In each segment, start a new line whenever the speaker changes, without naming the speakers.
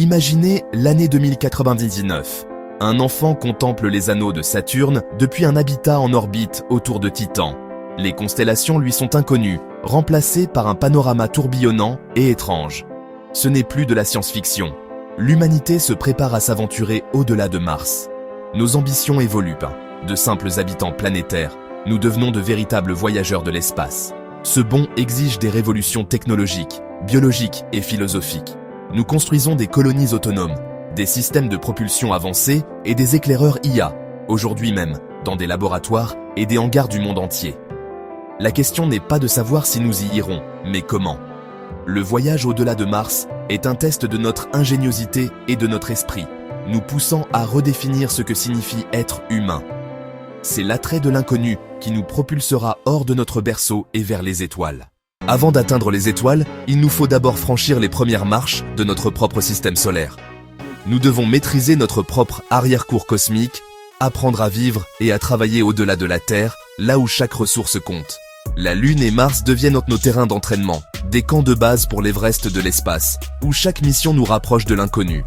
Imaginez l'année 2099. Un enfant contemple les anneaux de Saturne depuis un habitat en orbite autour de Titan. Les constellations lui sont inconnues, remplacées par un panorama tourbillonnant et étrange. Ce n'est plus de la science-fiction. L'humanité se prépare à s'aventurer au-delà de Mars. Nos ambitions évoluent. De simples habitants planétaires, nous devenons de véritables voyageurs de l'espace. Ce bond exige des révolutions technologiques, biologiques et philosophiques. Nous construisons des colonies autonomes, des systèmes de propulsion avancés et des éclaireurs IA, aujourd'hui même, dans des laboratoires et des hangars du monde entier. La question n'est pas de savoir si nous y irons, mais comment. Le voyage au-delà de Mars est un test de notre ingéniosité et de notre esprit, nous poussant à redéfinir ce que signifie être humain. C'est l'attrait de l'inconnu qui nous propulsera hors de notre berceau et vers les étoiles. Avant d'atteindre les étoiles, il nous faut d'abord franchir les premières marches de notre propre système solaire. Nous devons maîtriser notre propre arrière-cour cosmique, apprendre à vivre et à travailler au-delà de la Terre, là où chaque ressource compte. La Lune et Mars deviennent nos terrains d'entraînement, des camps de base pour l'Everest de l'espace, où chaque mission nous rapproche de l'inconnu.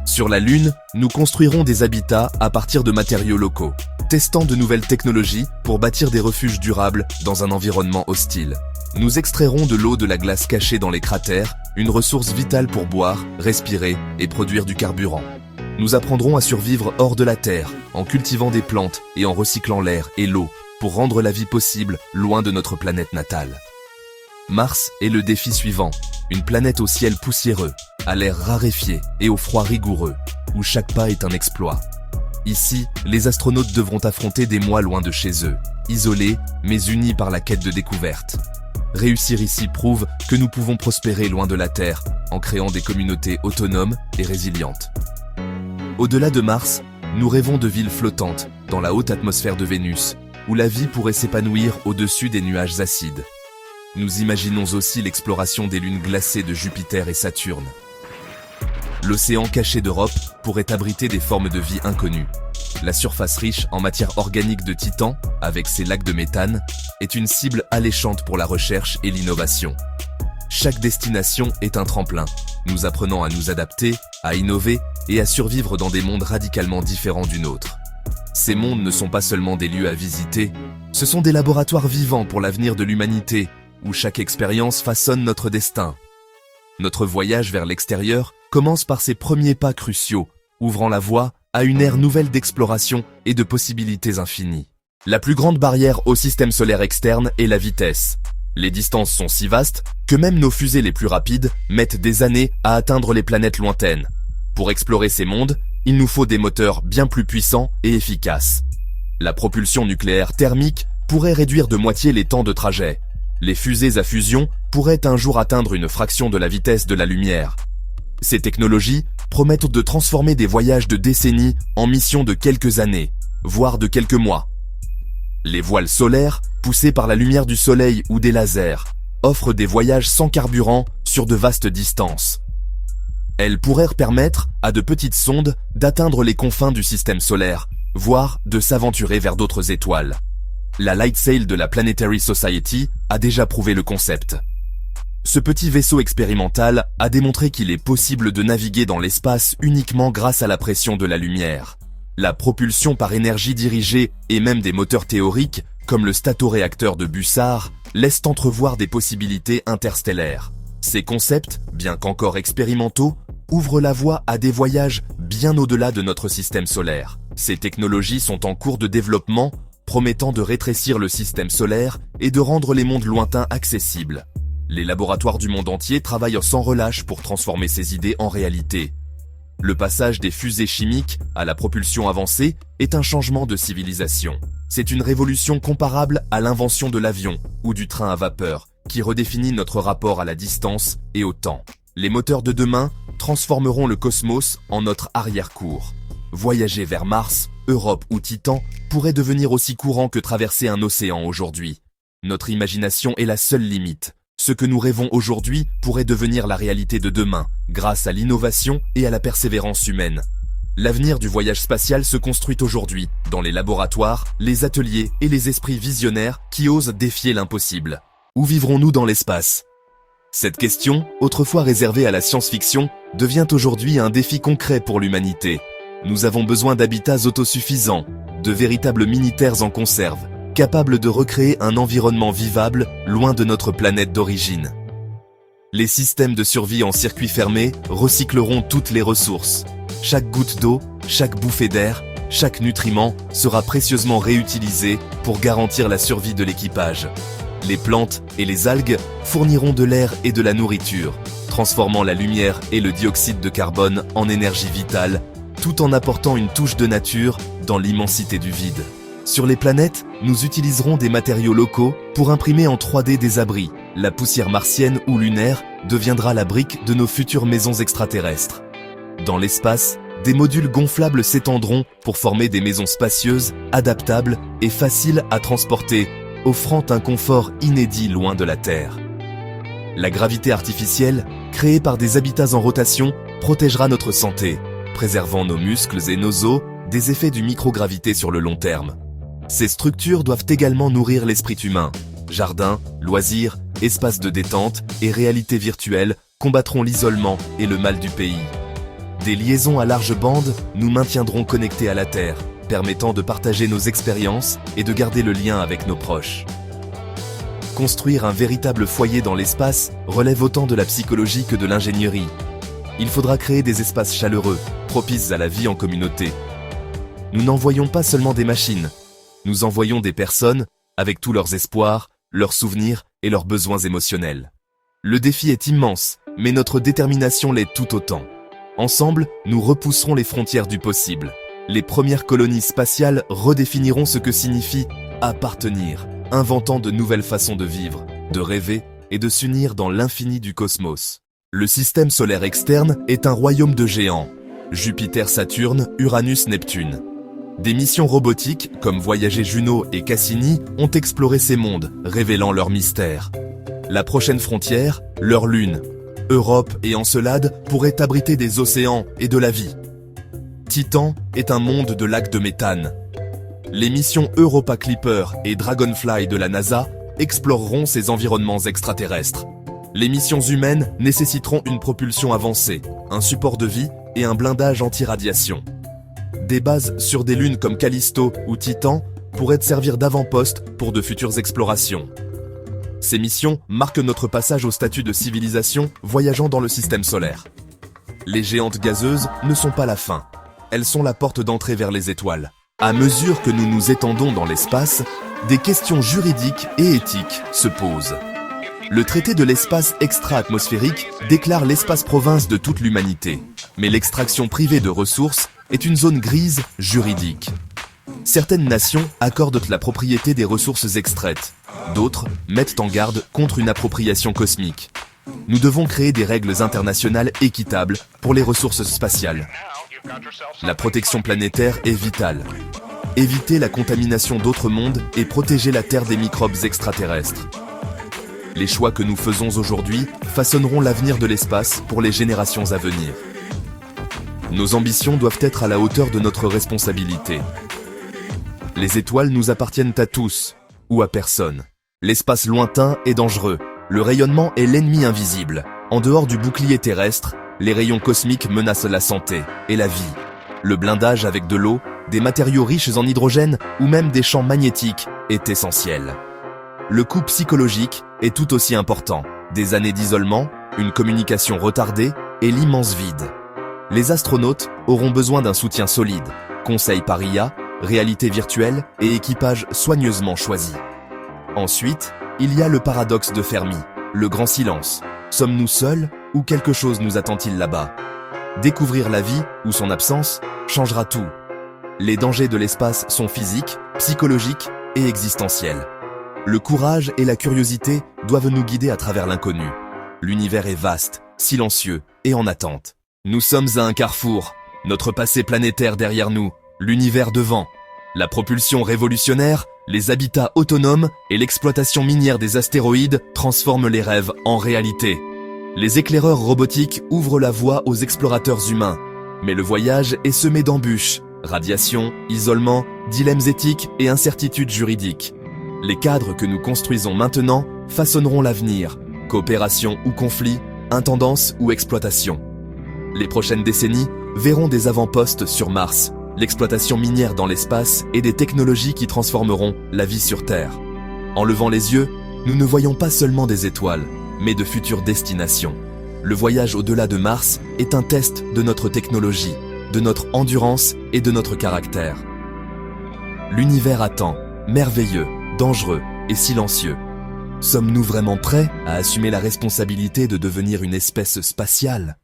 Sur la Lune, nous construirons des habitats à partir de matériaux locaux, testant de nouvelles technologies pour bâtir des refuges durables dans un environnement hostile. Nous extrairons de l'eau de la glace cachée dans les cratères, une ressource vitale pour boire, respirer et produire du carburant. Nous apprendrons à survivre hors de la Terre, en cultivant des plantes et en recyclant l'air et l'eau, pour rendre la vie possible loin de notre planète natale. Mars est le défi suivant, une planète au ciel poussiéreux, à l'air raréfié et au froid rigoureux, où chaque pas est un exploit. Ici, les astronautes devront affronter des mois loin de chez eux, isolés mais unis par la quête de découverte. Réussir ici prouve que nous pouvons prospérer loin de la Terre en créant des communautés autonomes et résilientes. Au-delà de Mars, nous rêvons de villes flottantes dans la haute atmosphère de Vénus, où la vie pourrait s'épanouir au-dessus des nuages acides. Nous imaginons aussi l'exploration des lunes glacées de Jupiter et Saturne. L'océan caché d'Europe pourrait abriter des formes de vie inconnues. La surface riche en matière organique de Titan, avec ses lacs de méthane, est une cible alléchante pour la recherche et l'innovation. Chaque destination est un tremplin, nous apprenant à nous adapter, à innover et à survivre dans des mondes radicalement différents du nôtre. Ces mondes ne sont pas seulement des lieux à visiter, ce sont des laboratoires vivants pour l'avenir de l'humanité, où chaque expérience façonne notre destin. Notre voyage vers l'extérieur commence par ces premiers pas cruciaux, ouvrant la voie à une ère nouvelle d'exploration et de possibilités infinies. La plus grande barrière au système solaire externe est la vitesse. Les distances sont si vastes que même nos fusées les plus rapides mettent des années à atteindre les planètes lointaines. Pour explorer ces mondes, il nous faut des moteurs bien plus puissants et efficaces. La propulsion nucléaire thermique pourrait réduire de moitié les temps de trajet. Les fusées à fusion pourraient un jour atteindre une fraction de la vitesse de la lumière. Ces technologies promettent de transformer des voyages de décennies en missions de quelques années, voire de quelques mois. Les voiles solaires, poussées par la lumière du soleil ou des lasers, offrent des voyages sans carburant sur de vastes distances. Elles pourraient permettre à de petites sondes d'atteindre les confins du système solaire, voire de s'aventurer vers d'autres étoiles. La Light Sail de la Planetary Society a déjà prouvé le concept. Ce petit vaisseau expérimental a démontré qu'il est possible de naviguer dans l'espace uniquement grâce à la pression de la lumière. La propulsion par énergie dirigée et même des moteurs théoriques, comme le statoréacteur de Bussard, laissent entrevoir des possibilités interstellaires. Ces concepts, bien qu'encore expérimentaux, ouvrent la voie à des voyages bien au-delà de notre système solaire. Ces technologies sont en cours de développement, promettant de rétrécir le système solaire et de rendre les mondes lointains accessibles. Les laboratoires du monde entier travaillent sans relâche pour transformer ces idées en réalité. Le passage des fusées chimiques à la propulsion avancée est un changement de civilisation. C'est une révolution comparable à l'invention de l'avion ou du train à vapeur, qui redéfinit notre rapport à la distance et au temps. Les moteurs de demain transformeront le cosmos en notre arrière-cour. Voyager vers Mars, Europe ou Titan pourrait devenir aussi courant que traverser un océan aujourd'hui. Notre imagination est la seule limite. Ce que nous rêvons aujourd'hui pourrait devenir la réalité de demain, grâce à l'innovation et à la persévérance humaine. L'avenir du voyage spatial se construit aujourd'hui, dans les laboratoires, les ateliers et les esprits visionnaires qui osent défier l'impossible. Où vivrons-nous dans l'espace ? Cette question, autrefois réservée à la science-fiction, devient aujourd'hui un défi concret pour l'humanité. Nous avons besoin d'habitats autosuffisants, de véritables mini-terres en conserve, capables de recréer un environnement vivable loin de notre planète d'origine. Les systèmes de survie en circuit fermé recycleront toutes les ressources. Chaque goutte d'eau, chaque bouffée d'air, chaque nutriment sera précieusement réutilisé pour garantir la survie de l'équipage. Les plantes et les algues fourniront de l'air et de la nourriture, transformant la lumière et le dioxyde de carbone en énergie vitale, tout en apportant une touche de nature dans l'immensité du vide. Sur les planètes, nous utiliserons des matériaux locaux pour imprimer en 3D des abris. La poussière martienne ou lunaire deviendra la brique de nos futures maisons extraterrestres. Dans l'espace, des modules gonflables s'étendront pour former des maisons spacieuses, adaptables et faciles à transporter, offrant un confort inédit loin de la Terre. La gravité artificielle, créée par des habitats en rotation, protégera notre santé, préservant nos muscles et nos os des effets du microgravité sur le long terme. Ces structures doivent également nourrir l'esprit humain. Jardins, loisirs, espaces de détente et réalité virtuelle combattront l'isolement et le mal du pays. Des liaisons à large bande nous maintiendront connectés à la Terre, permettant de partager nos expériences et de garder le lien avec nos proches. Construire un véritable foyer dans l'espace relève autant de la psychologie que de l'ingénierie. Il faudra créer des espaces chaleureux, propices à la vie en communauté. Nous n'envoyons pas seulement des machines, nous envoyons des personnes avec tous leurs espoirs, leurs souvenirs et leurs besoins émotionnels. Le défi est immense, mais notre détermination l'est tout autant. Ensemble, nous repousserons les frontières du possible. Les premières colonies spatiales redéfiniront ce que signifie appartenir, inventant de nouvelles façons de vivre, de rêver et de s'unir dans l'infini du cosmos. Le système solaire externe est un royaume de géants. Jupiter, Saturne, Uranus, Neptune. Des missions robotiques, comme Voyager Juno et Cassini, ont exploré ces mondes, révélant leurs mystères. La prochaine frontière, leur lune. Europe et Encelade pourraient abriter des océans et de la vie. Titan est un monde de lacs de méthane. Les missions Europa Clipper et Dragonfly de la NASA exploreront ces environnements extraterrestres. Les missions humaines nécessiteront une propulsion avancée, un support de vie et un blindage anti-radiation. Des bases sur des lunes comme Callisto ou Titan pourraient servir d'avant-poste pour de futures explorations. Ces missions marquent notre passage au statut de civilisation voyageant dans le système solaire. Les géantes gazeuses ne sont pas la fin. Elles sont la porte d'entrée vers les étoiles. À mesure que nous nous étendons dans l'espace, des questions juridiques et éthiques se posent. Le traité de l'espace extra-atmosphérique déclare l'espace-province de toute l'humanité. Mais l'extraction privée de ressources est une zone grise juridique. Certaines nations accordent la propriété des ressources extraites. D'autres mettent en garde contre une appropriation cosmique. Nous devons créer des règles internationales équitables pour les ressources spatiales. La protection planétaire est vitale. Éviter la contamination d'autres mondes et protéger la Terre des microbes extraterrestres. Les choix que nous faisons aujourd'hui façonneront l'avenir de l'espace pour les générations à venir. Nos ambitions doivent être à la hauteur de notre responsabilité. Les étoiles nous appartiennent à tous, ou à personne. L'espace lointain est dangereux. Le rayonnement est l'ennemi invisible. En dehors du bouclier terrestre, les rayons cosmiques menacent la santé et la vie. Le blindage avec de l'eau, des matériaux riches en hydrogène ou même des champs magnétiques est essentiel. Le coût psychologique est tout aussi important. Des années d'isolement, une communication retardée et l'immense vide. Les astronautes auront besoin d'un soutien solide, conseils par IA, réalité virtuelle et équipage soigneusement choisi. Ensuite, il y a le paradoxe de Fermi, le grand silence. Sommes-nous seuls ou quelque chose nous attend-il là-bas? Découvrir la vie ou son absence changera tout. Les dangers de l'espace sont physiques, psychologiques et existentiels. Le courage et la curiosité doivent nous guider à travers l'inconnu. L'univers est vaste, silencieux et en attente. Nous sommes à un carrefour, notre passé planétaire derrière nous, l'univers devant. La propulsion révolutionnaire, les habitats autonomes et l'exploitation minière des astéroïdes transforment les rêves en réalité. Les éclaireurs robotiques ouvrent la voie aux explorateurs humains. Mais le voyage est semé d'embûches, radiation, isolement, dilemmes éthiques et incertitudes juridiques. Les cadres que nous construisons maintenant façonneront l'avenir, Coopération ou conflit, intendance ou exploitation. Les prochaines décennies verront des avant-postes sur Mars, l'exploitation minière dans l'espace et des technologies qui transformeront la vie sur Terre. En levant les yeux, nous ne voyons pas seulement des étoiles, mais de futures destinations. Le voyage au-delà de Mars est un test de notre technologie, de notre endurance et de notre caractère. L'univers attend, merveilleux, dangereux et silencieux. Sommes-nous vraiment prêts à assumer la responsabilité de devenir une espèce spatiale ?